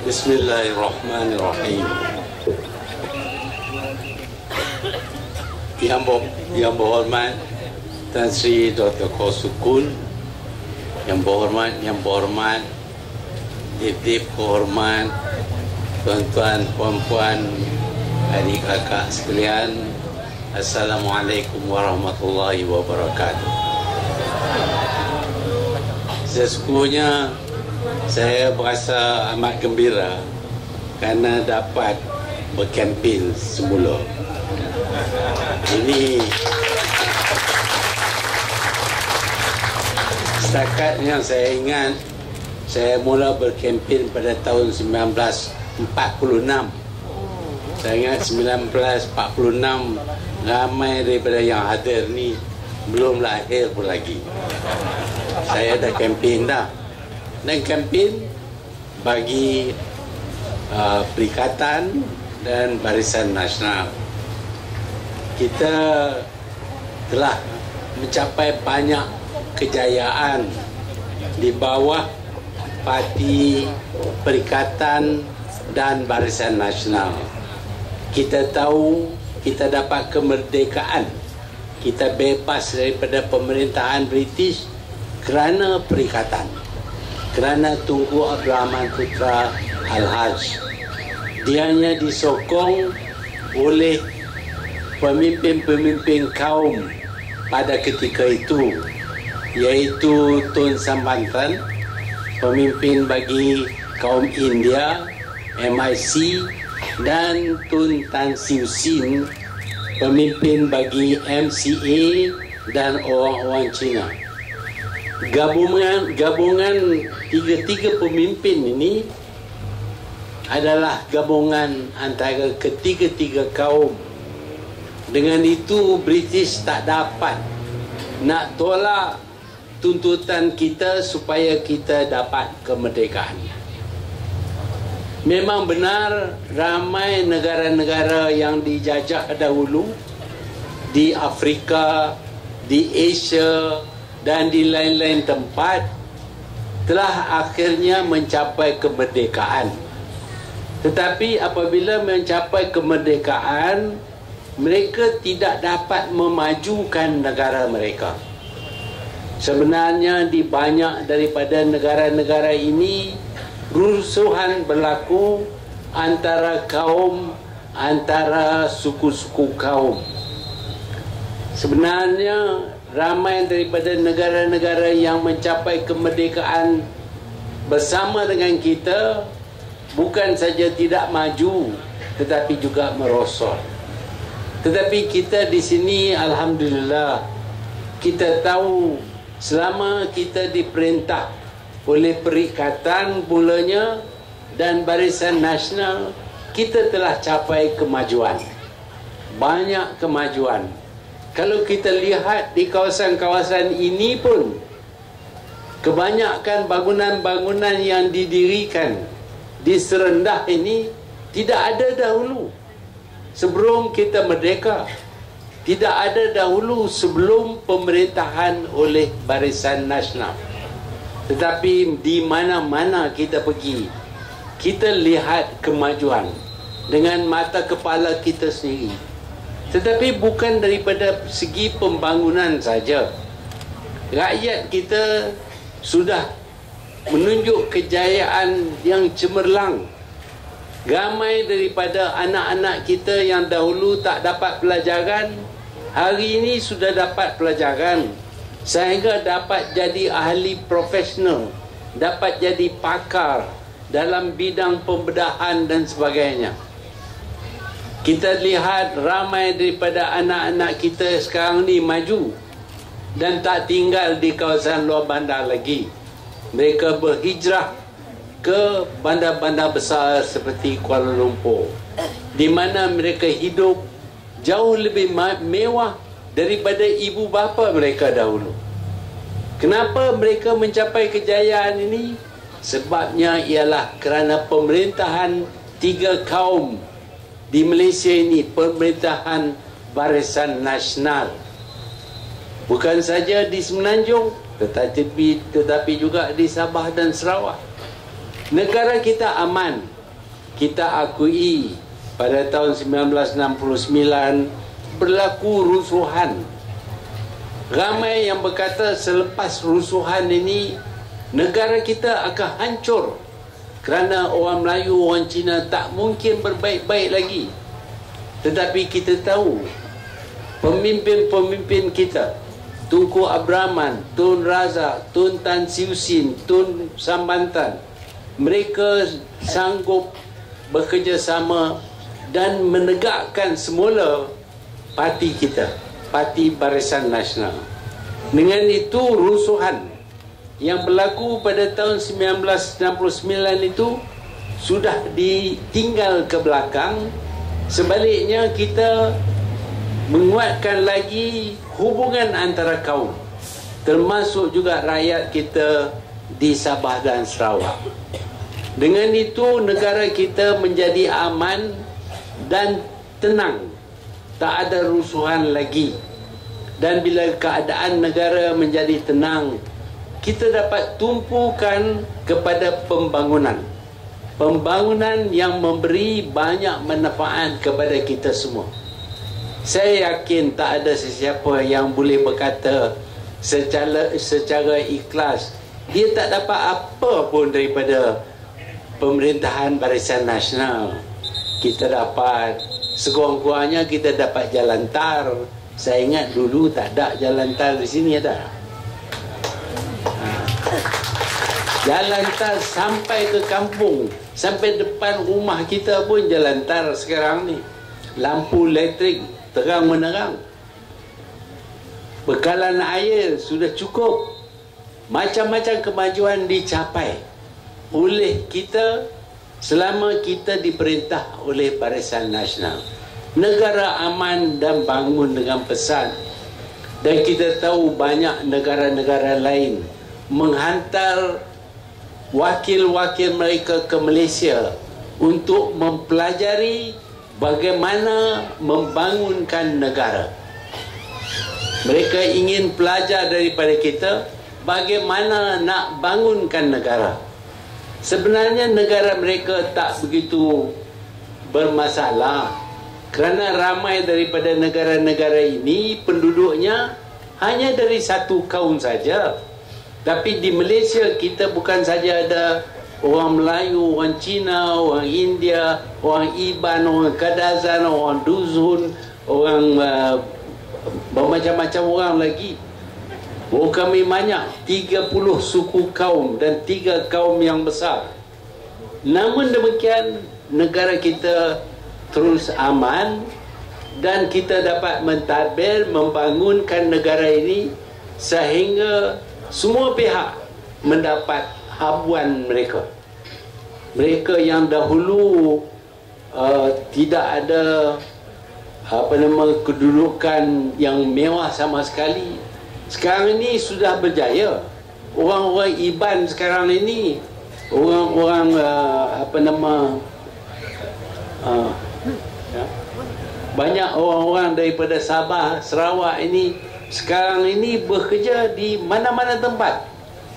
Bismillahirrahmanirrahim. Yang berhormat Tan Sri Dr. Khaw Soo Khoon, yang berhormat Dip kehormat, tuan-tuan, puan-puan, adik kakak sekalian, Assalamualaikum warahmatullahi wabarakatuh. Sesungguhnya saya berasa amat gembira kerana dapat berkempen semula. Ini setakat yang saya ingat, saya mula berkempen pada tahun 1946. Saya ingat 1946 ramai daripada yang hadir ni belum lahir pun lagi. Saya dah kempen dah. Dan kempen bagi Perikatan dan Barisan Nasional. Kita telah mencapai banyak kejayaan di bawah Parti Perikatan dan Barisan Nasional. Kita tahu kita dapat kemerdekaan, kita bebas daripada pemerintahan British kerana Perikatan, kerana Tunku Abdul Rahman Putra Al-Haj. Dianya disokong oleh pemimpin-pemimpin kaum pada ketika itu, iaitu Tun Sambantan, pemimpin bagi kaum India, MIC, dan Tun Tan Siew Sin, pemimpin bagi MCA dan orang-orang Cina. Gabungan tiga-tiga pemimpin ini adalah gabungan antara ketiga-tiga kaum. Dengan itu British tak dapat nak tolak tuntutan kita supaya kita dapat kemerdekaan. Memang benar ramai negara-negara yang dijajah dahulu di Afrika, di Asia dan di lain-lain tempat telah akhirnya mencapai kemerdekaan. Tetapi apabila mencapai kemerdekaan, mereka tidak dapat memajukan negara mereka. Sebenarnya di banyak daripada negara-negara ini rusuhan berlaku antara kaum, antara suku-suku kaum. Sebenarnya ramai daripada negara-negara yang mencapai kemerdekaan bersama dengan kita bukan saja tidak maju tetapi juga merosot. Tetapi kita di sini alhamdulillah, kita tahu selama kita diperintah oleh Perikatan mulanya dan Barisan Nasional, kita telah capai kemajuan. Banyak kemajuan. Kalau kita lihat di kawasan-kawasan ini pun, kebanyakan bangunan-bangunan yang didirikan di serendah ini tidak ada dahulu sebelum kita merdeka. Tidak ada dahulu sebelum pemerintahan oleh Barisan Nasional. Tetapi di mana-mana kita pergi, kita lihat kemajuan dengan mata kepala kita sendiri. Tetapi bukan daripada segi pembangunan saja. Rakyat kita sudah menunjuk kejayaan yang cemerlang. Ramai daripada anak-anak kita yang dahulu tak dapat pelajaran, hari ini sudah dapat pelajaran, sehingga dapat jadi ahli profesional, dapat jadi pakar dalam bidang pembedahan dan sebagainya. Kita lihat ramai daripada anak-anak kita sekarang ni maju dan tak tinggal di kawasan luar bandar lagi. Mereka berhijrah ke bandar-bandar besar seperti Kuala Lumpur, di mana mereka hidup jauh lebih mewah daripada ibu bapa mereka dahulu. Kenapa mereka mencapai kejayaan ini? Sebabnya ialah kerana pemerintahan tiga kaum di Malaysia ini, pemerintahan Barisan Nasional. Bukan saja di Semenanjung, tetapi juga di Sabah dan Sarawak. Negara kita aman. kita akui pada tahun 1969 berlaku rusuhan. Ramai yang berkata selepas rusuhan ini negara kita akan hancur kerana orang Melayu, orang Cina tak mungkin berbaik-baik lagi. Tetapi kita tahu pemimpin-pemimpin kita, Tunku Abraman, Tun Razak, Tun Tan Siew Sin, Tun Sambantan, mereka sanggup bekerjasama dan menegakkan semula parti kita, Parti Barisan Nasional. Dengan itu rusuhan yang berlaku pada tahun 1969 itu sudah ditinggal ke belakang. Sebaliknya kita menguatkan lagi hubungan antara kaum, termasuk juga rakyat kita di Sabah dan Sarawak. Dengan itu negara kita menjadi aman dan tenang, tak ada rusuhan lagi. Dan bila keadaan negara menjadi tenang, kita dapat tumpukan kepada pembangunan yang memberi banyak manfaat kepada kita semua. Saya yakin tak ada sesiapa yang boleh berkata secara ikhlas dia tak dapat apa pun daripada pemerintahan Barisan Nasional. Kita dapat, sekurang-kurangnya kita dapat jalan tar. Saya ingat dulu tak ada jalan tar di sini, ada. Jalan tar sampai ke kampung, sampai depan rumah kita pun jalan tar sekarang ni. Lampu elektrik terang menerang. Bekalan air sudah cukup. Macam-macam kemajuan dicapai oleh kita selama kita diperintah oleh Barisan Nasional. Negara aman dan bangun dengan pesat. Dan kita tahu banyak negara-negara lain menghantar wakil-wakil mereka ke Malaysia untuk mempelajari bagaimana membangunkan negara. Mereka ingin belajar daripada kita bagaimana nak bangunkan negara. Sebenarnya negara mereka tak begitu bermasalah, kerana ramai daripada negara-negara ini penduduknya hanya dari satu kaum saja. Tapi di Malaysia kita bukan saja ada orang Melayu, orang Cina, orang India, orang Iban, orang Kadazan, orang Duzun, orang bermacam-macam orang lagi. Kami banyak, 30 suku kaum dan 3 kaum yang besar. Namun demikian negara kita terus aman dan kita dapat mentadbir membangunkan negara ini sehingga semua pihak mendapat habuan mereka. Mereka yang dahulu tidak ada kedudukan yang mewah sama sekali, sekarang ini sudah berjaya. Orang-orang Iban sekarang ini, orang-orang banyak orang-orang daripada Sabah, Sarawak ini sekarang ini bekerja di mana-mana tempat.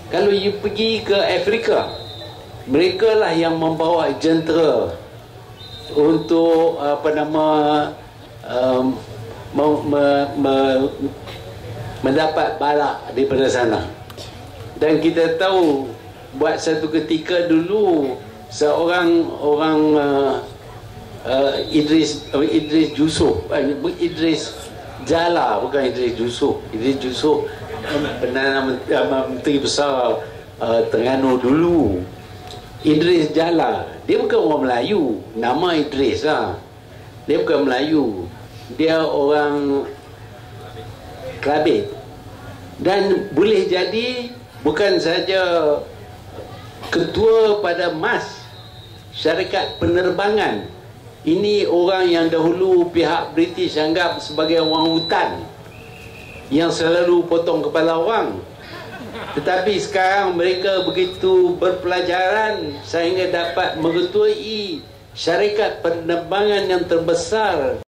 Kalau you pergi ke Afrika, mereka lah yang membawa jentera untuk mendapat balak daripada sana. Dan kita tahu buat satu ketika dulu seorang Idris Jala, bukan Idris Jusuf. Idris Jusuf Perdana Menteri Besar Terengganu dulu. Idris Jala, dia bukan orang Melayu, nama Idris lah. Dia bukan Melayu, dia orang Kelabit. Dan boleh jadi bukan saja ketua pada MAS, syarikat penerbangan. Ini orang yang dahulu pihak British anggap sebagai orang hutan yang selalu potong kepala orang. Tetapi sekarang mereka begitu berpelajaran sehingga dapat mengetuai syarikat penerbangan yang terbesar